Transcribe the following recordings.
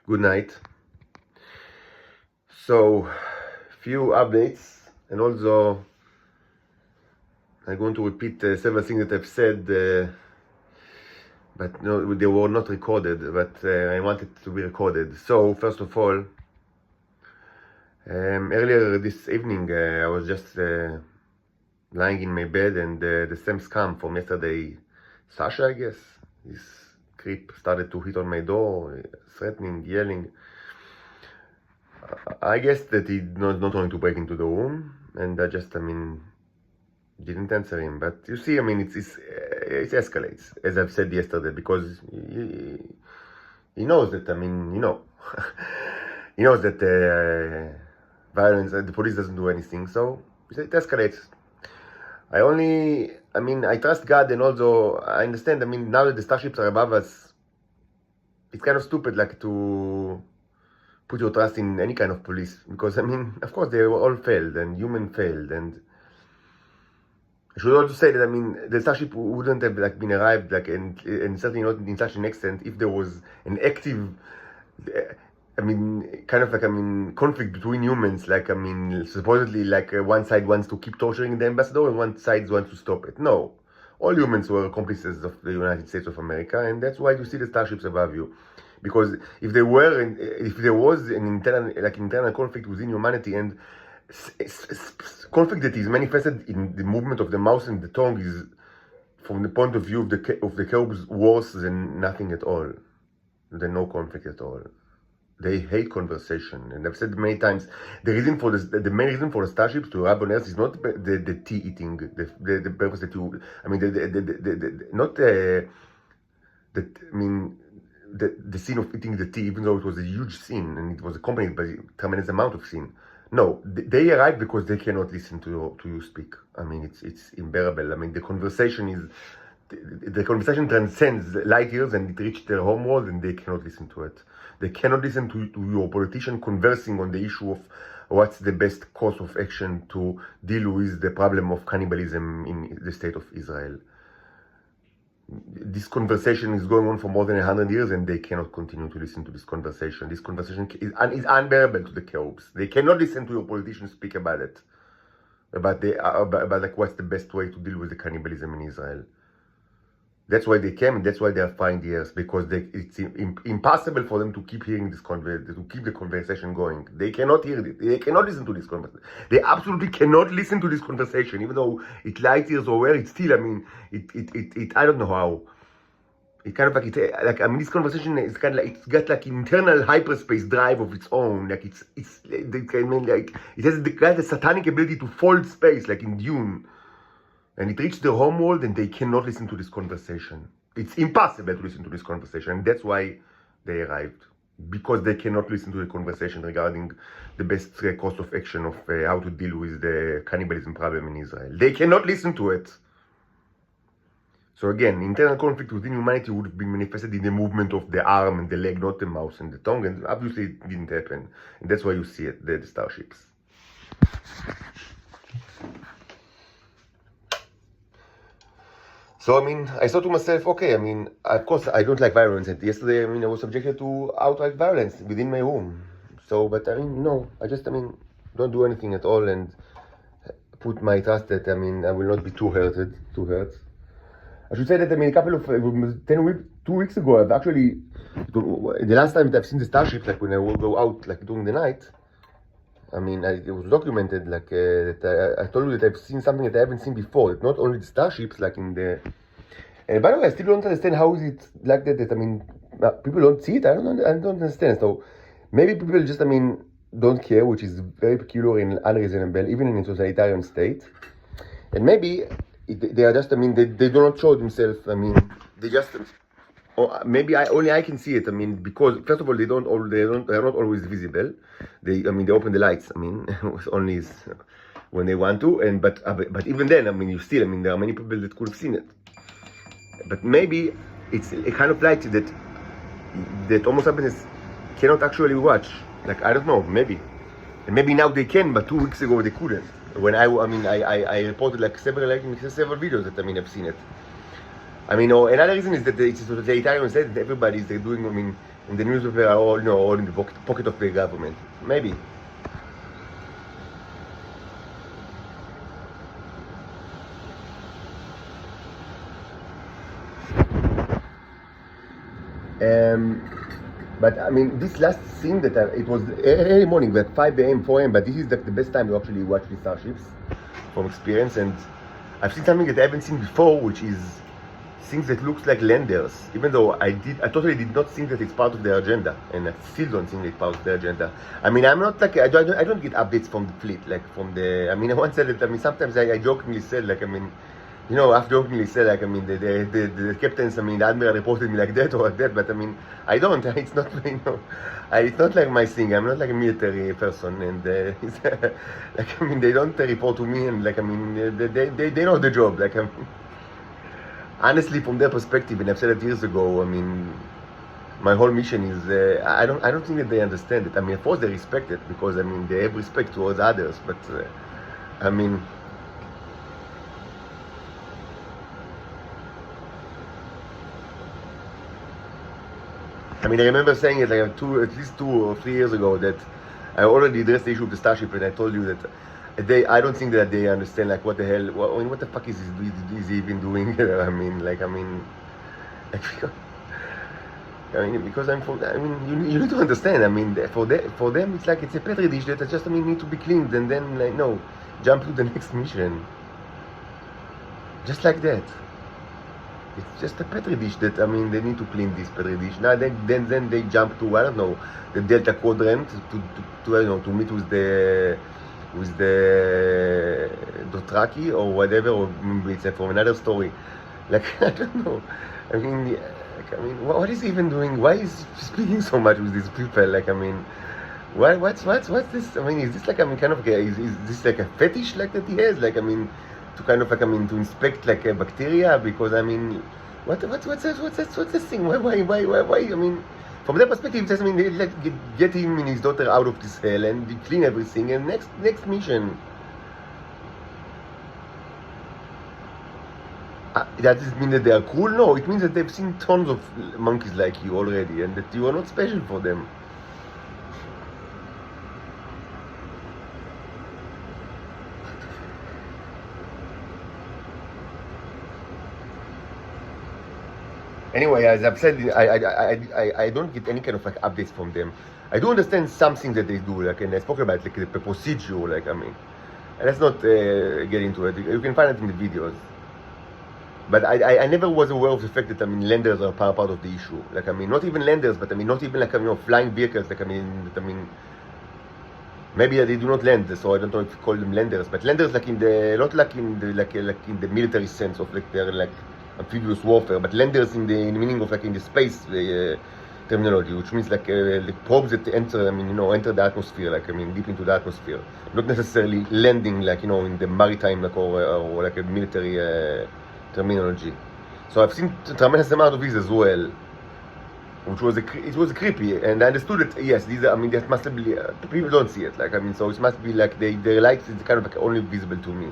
Good night. So, few updates, and also I'm going to repeat several things that I've said, but no, they were not recorded, but I wanted to be recorded. So, first of all, earlier this evening, I was just lying in my bed, and the same scam from yesterday, Sasha, I guess, this creep started to hit on my door, threatening, yelling. I guess that he not going to break into the room, and I just, didn't answer him. But you see, it escalates, as I've said yesterday, because he knows that, he knows that violence, the police doesn't do anything, so it escalates. I trust God, and also I understand, now that the starships are above us, it's kind of stupid, to put your trust in any kind of police, because, of course, they all failed, and human failed, and I should also say that, the starship wouldn't have, been arrived, and certainly not in such an extent, if there was an active, conflict between humans, supposedly, one side wants to keep torturing the ambassador, and one side wants to stop it. No. All humans were accomplices of the United States of America, and that's why you see the starships above you. Because if there was an internal conflict within humanity, and conflict that is manifested in the movement of the mouse and the tongue, is, from the point of view of the Kerbs, worse than nothing at all, than no conflict at all. They hate conversation, and I've said many times, the main reason for the starships to arrive on Earth is not the tea eating, the purpose that you, the sin of eating the tea, even though it was a huge sin, and it was accompanied by a tremendous amount of sin. No, they arrive because they cannot listen to you speak. It's unbearable. The conversation transcends light years, and it reached their home world, and they cannot listen to it. They cannot listen to your politician conversing on the issue of what's the best course of action to deal with the problem of cannibalism in the state of Israel. This conversation is going on for more than 100 years, and they cannot continue to listen to this conversation. This conversation is unbearable to the Kerbs. They cannot listen to your politicians speak about it, about what's the best way to deal with the cannibalism in Israel. That's why they came, and that's why they are fine years, because it's impossible for them to keep hearing to keep the conversation going. They cannot hear it. They cannot listen to this conversation. They absolutely cannot listen to this conversation, even though it's light years away. It's still, I don't know how. It kind of this conversation is kind of it's got internal hyperspace drive of its own. It has the satanic ability to fold space, like in Dune. And it reached their home world, and they cannot listen to this conversation. It's impossible to listen to this conversation, and that's why they arrived. Because they cannot listen to the conversation regarding the best course of action of how to deal with the cannibalism problem in Israel. They cannot listen to it. So again, internal conflict within humanity would have been manifested in the movement of the arm and the leg, not the mouse and the tongue, and obviously it didn't happen. And that's why you see it, the starships. So, I thought to myself, okay, of course, I don't like violence. And yesterday, I was subjected to outright violence within my home. So, but, no, I just, don't do anything at all, and put my trust that, I will not be too hurt. I should say that, a couple of, 2 weeks ago, I've actually, the last time that I've seen the starships, when I will go out, during the night, it was documented, that I told you that I've seen something that I haven't seen before. That not only the starships, in the... And by the way, I still don't understand how is it like that, people don't see it. I don't understand. So maybe people just, don't care, which is very peculiar and unreasonable, even in a totalitarian state. And maybe they are just, they do not show themselves, they just... Or maybe I can see it. Because first of all, they're not always visible. They open the lights. Only when they want to. But even then, you still. There are many people that could have seen it. But maybe it's a kind of light that Homo sapiens cannot actually watch. I don't know. Maybe, and maybe now they can. But 2 weeks ago they couldn't. When I reported several videos that I've seen it. I mean, oh, another reason is that it's the Italian said that everybody is doing, I mean, in the newspaper are all, all in the pocket of the government. Maybe. But I mean, this last scene that it was early morning, at 5 a.m., 4 a.m., but this is the best time to actually watch the starships from experience. And I've seen something that I haven't seen before, which is things that looks like landers. Even though I totally did not think that it's part of their agenda, and I still don't think it's part of their agenda. I mean, I'm not like I don't get updates from the fleet, like from the. I mean, I once said that. I mean, sometimes I jokingly said, like, I mean, you know, I've jokingly said, like, I mean, the captains, I mean, the admiral reported me like that or like that, but I mean, I don't. It's not, you know, it's not like my thing. I'm not like a military person, and it's, like, I mean, they don't report to me, and like, I mean, they know the job. Like, I mean, honestly, from their perspective, and I've said it years ago, I mean, my whole mission is, I don't think that they understand it. I mean, of course they respect it, because I mean, they have respect towards others, but I mean. I mean, I remember saying it like at least 2 or 3 years ago that I already addressed the issue of the Starship, and I told you that I don't think that they understand like what the hell, what the fuck is he even doing? I mean, like, I mean, because I'm from. I mean, you need to understand. I mean, for them, it's like it's a petri dish that just, I mean, need to be cleaned, and then like no, jump to the next mission, just like that. It's just a petri dish that, I mean, they need to clean this petri dish. Now then they jump to, I don't know, the Delta Quadrant to I don't know, to meet with the Dothraki or whatever, or maybe it's from another story. Like, I don't know. I mean, like, I mean, what is he even doing? Why is he speaking so much with these people? Like, I mean, what's this? I mean, is this like, I mean, kind of, is this like a fetish like that he has? Like, I mean, to kind of like, I mean, to inspect like a bacteria, because I mean, what's this thing? Why? I mean, from their perspective, just, I mean, they like get him and his daughter out of this hell and they clean everything, and next mission. Does it mean that they are cool? No, it means that they've seen tons of monkeys like you already, and that you are not special for them. Anyway, as I've said, I don't get any kind of like updates from them. I do understand some things that they do, like, and I spoke about like the procedure, like, I mean, let's not get into it. You can find it in the videos. But I never was aware of the fact that, I mean, landers are part of the issue. Like, I mean, not even landers, but I mean, not even like, you know, flying vehicles. Like, I mean, maybe they do not land, so I don't know if you call them landers. But landers, like in the, not like in the like in the military sense of like they're like amphibious warfare, but landers in the meaning of like in the space terminology, which means like probes that enter, I mean, you know, enter the atmosphere, like, I mean, deep into the atmosphere, not necessarily landing, like, you know, in the maritime, like, or like a military terminology. So I've seen a tremendous amount of these as well, which was it was creepy, and I understood that yes, these are, I mean, that must be people don't see it, like, I mean, so it must be like their lights is kind of like only visible to me.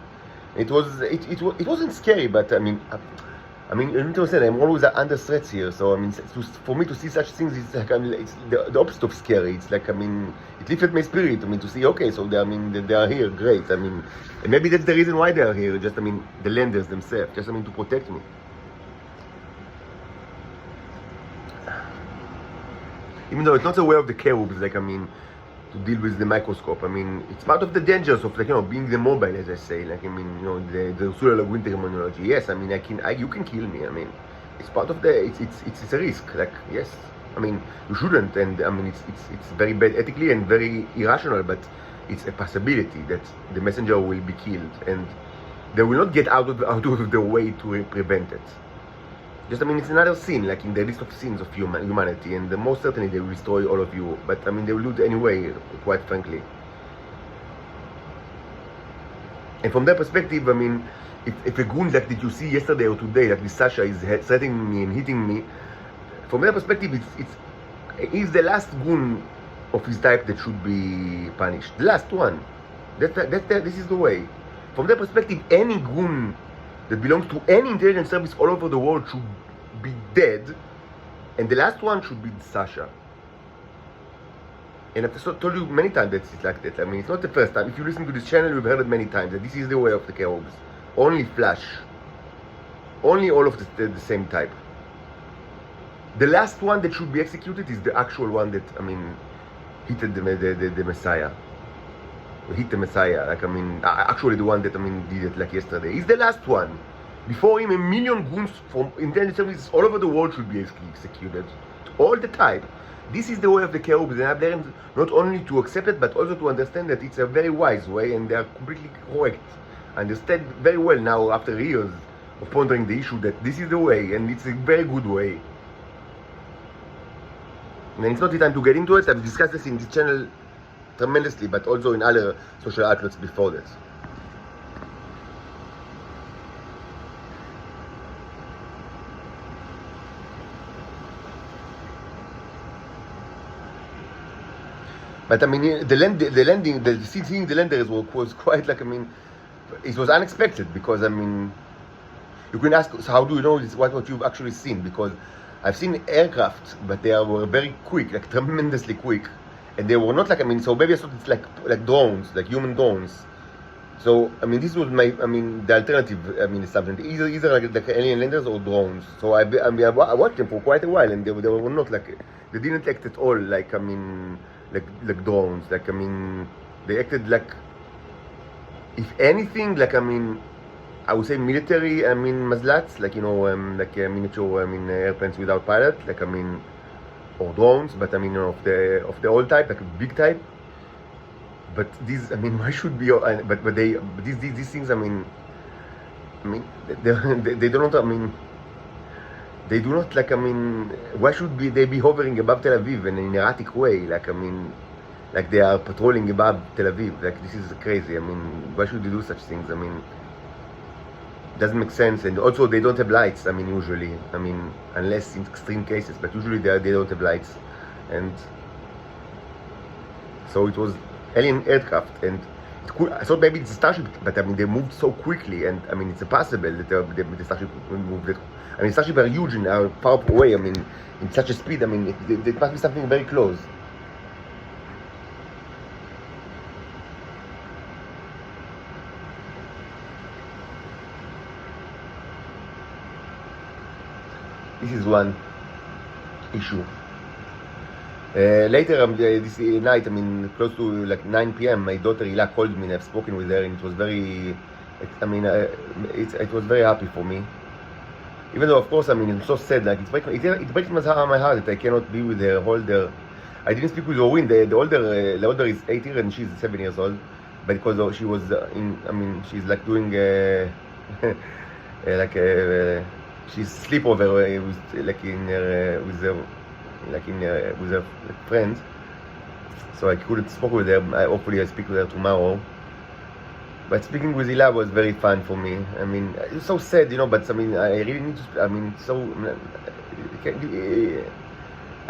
It wasn't scary, but I mean, you need to understand, I'm always under threats here, so I mean, for me to see such things, it's like, I mean, it's the opposite of scary. It's like, I mean, it lifted my spirit, I mean, to see, okay, so they, I mean, they are here, great, I mean, and maybe that's the reason why they are here, just, I mean, the landers themselves, just, I mean, to protect me. Even though it's not a way of the cherubs, like, I mean, to deal with the microscope. I mean, it's part of the dangers of, like, you know, being the mobile, as I say. Like, I mean, you know, the Ursula Le Guin terminology. Yes, I mean, you can kill me. I mean, it's part of the, it's a risk. Like, yes, I mean, you shouldn't, and I mean, it's very bad ethically and very irrational, but it's a possibility that the messenger will be killed, and they will not get out of the way to prevent it. Just, I mean, it's another sin, like in the list of sins of humanity, and most certainly they will destroy all of you. But I mean, they will do it anyway, quite frankly. And from their perspective, I mean, if a goon like that you see yesterday or today, like this Sasha is threatening me and hitting me, from their perspective, he's the last goon of his type that should be punished. The last one. This is the way. From their perspective, any goon that belongs to any intelligence service all over the world should be dead, and the last one should be Sasha. And I've told you many times that it's like that. I mean, it's not the first time. If you listen to this channel, you've heard it many times, that this is the way of the cherubs. Only Flash. Only all of the same type. The last one that should be executed is the actual one that, I mean, hit the Messiah. Hit the Messiah. Like, I mean, actually the one that, I mean, did it like yesterday. He's the last one. Before him, 1 million goons from intelligence services all over the world should be executed. All the time. This is the way of the cherubs, and I've learned not only to accept it, but also to understand that it's a very wise way, and they are completely correct. I understand very well now, after years of pondering the issue, that this is the way, and it's a very good way. And it's not the time to get into it. I've discussed this in this channel tremendously, but also in other social outlets before this. But I mean, seeing the landers was quite like, I mean, it was unexpected, because I mean, you can ask, so how do you know this, what you've actually seen? Because I've seen aircraft, but they were very quick, like tremendously quick, and they were not like, I mean, so maybe I thought it's like drones, like human drones. So I mean, this was the alternative, I mean, assumption, either like alien landers or drones. So I watched them for quite a while, and they were not like, they didn't act at all like, I mean, like drones. Like, I mean, they acted like, if anything, like, I mean, I would say military, I mean, mazlats, like, you know, like miniature, I mean, airplanes without pilot, like, I mean, or drones, but I mean, you know, of the old type, like a big type. But these, I mean, why should be? But these things, I mean, they don't. I mean, they do not, like, I mean, why should they be hovering above Tel Aviv in an erratic way? Like, I mean, like they are patrolling above Tel Aviv. Like, this is crazy. I mean, why should they do such things? I mean, it doesn't make sense. And also, they don't have lights. I mean, usually, I mean, unless in extreme cases, but usually they don't have lights. And so it was alien aircraft, and I thought maybe it's a Starship, but I mean, they moved so quickly, and I mean, it's impossible that the Starship moved it. I mean, Starship are huge and are far away. I mean, in such a speed, I mean, it must be something very close. This is one issue. Later this night, I mean, close to like 9 p.m., my daughter Ila called me, and I've spoken with her, and it was very, it was very happy for me. Even though, of course, I mean, it's so sad, like, it breaks my heart that I cannot be with her, hold her. I didn't speak with Orin, the older is 8 years and she's 7 years old, but because she was she's like doing, she's sleepover with her friends, so I couldn't speak with her. Hopefully I speak with her tomorrow. But speaking with Ila was very fun for me. I mean, it's so sad, you know, but I mean, I really need to, I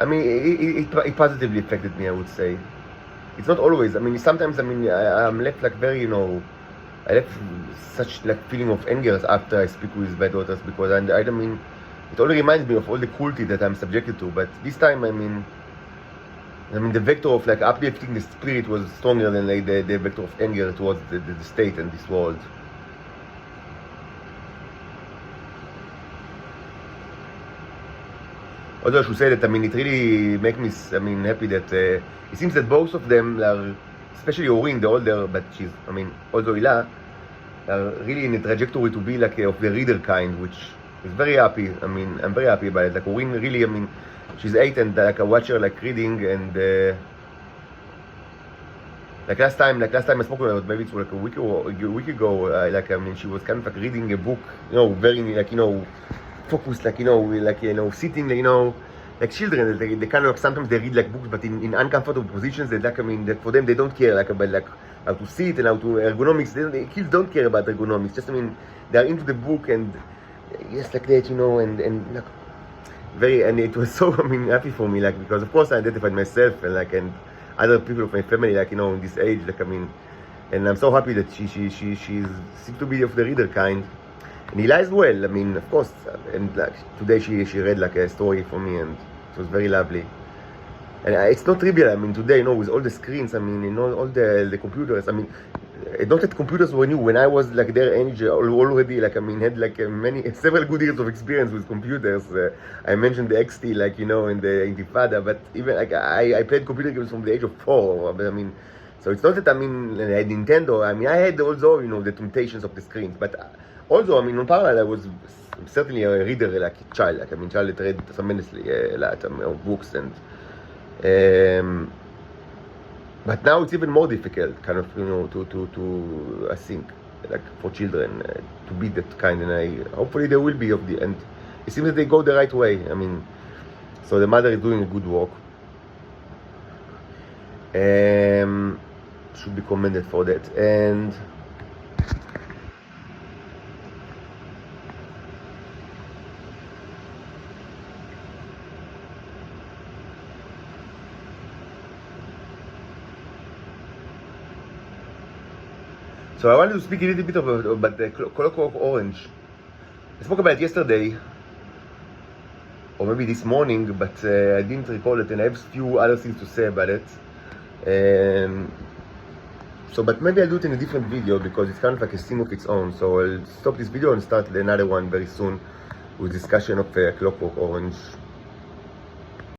mean, it positively affected me, I would say. It's not always, I mean, sometimes, I mean, I'm left like very, you know, I left such like feeling of anger after I speak with my daughters, because I don't mean, it only reminds me of all the cruelty that I'm subjected to. But this time, I mean, the vector of like uplifting the spirit was stronger than like the vector of anger towards the state and this world. Although I should say that, I mean, it really makes me, I mean, happy that it seems that both of them are, especially Orin, the older, but she's, I mean, also Ila, are really in a trajectory to be like of the reader kind, which is very happy. I mean, I'm very happy about it. Like Orin really, I mean, she's 8, and like I watch her like reading, and like last time I spoke with her, maybe it's like a week ago, like, I mean, she was kind of like reading a book, you know, very like, you know, focused, like, you know, sitting, you know, like children. They kind of, sometimes they read like books, but in uncomfortable positions. That, like, I mean, that for them, they don't care like about like how to sit and how to ergonomics. The kids don't care about ergonomics. Just, I mean, they are into the book, and yes, like that, you know, and like very, and it was so, I mean, happy for me, like, because of course I identified myself and other people of my family, like, you know, in this age, like, I mean, and I'm so happy that she seems to be of the reader kind. And Hila as well, I mean, of course, and like today she read like a story for me, and it was very lovely. And it's not trivial, I mean, today, with all the screens, I mean, all the computers, I mean, not that computers were new. When I was like their age, already, like, I mean, had like several good years of experience with computers. I mentioned the XT, like, in the Intifada, but even like I played computer games from the age of 4. But I mean, so it's not that, I mean, I had Nintendo. I mean, I had also, the temptations of the screens, but also, I mean, on parallel, I was certainly a reader like a child. Like, I mean, child that read tremendously a lot of books and. But now it's even more difficult, kind of, to I think, like for children, to be that kind, and hopefully there will be of the, and it seems that they go the right way. I mean, so the mother is doing a good work. Should be commended for that. And so I wanted to speak a little bit about the Clockwork Orange. I spoke about it yesterday, or maybe this morning, but I didn't recall it, and I have a few other things to say about it. But maybe I'll do it in a different video, because it's kind of like a thing of its own. So I'll stop this video and start another one very soon with discussion of Clockwork Orange.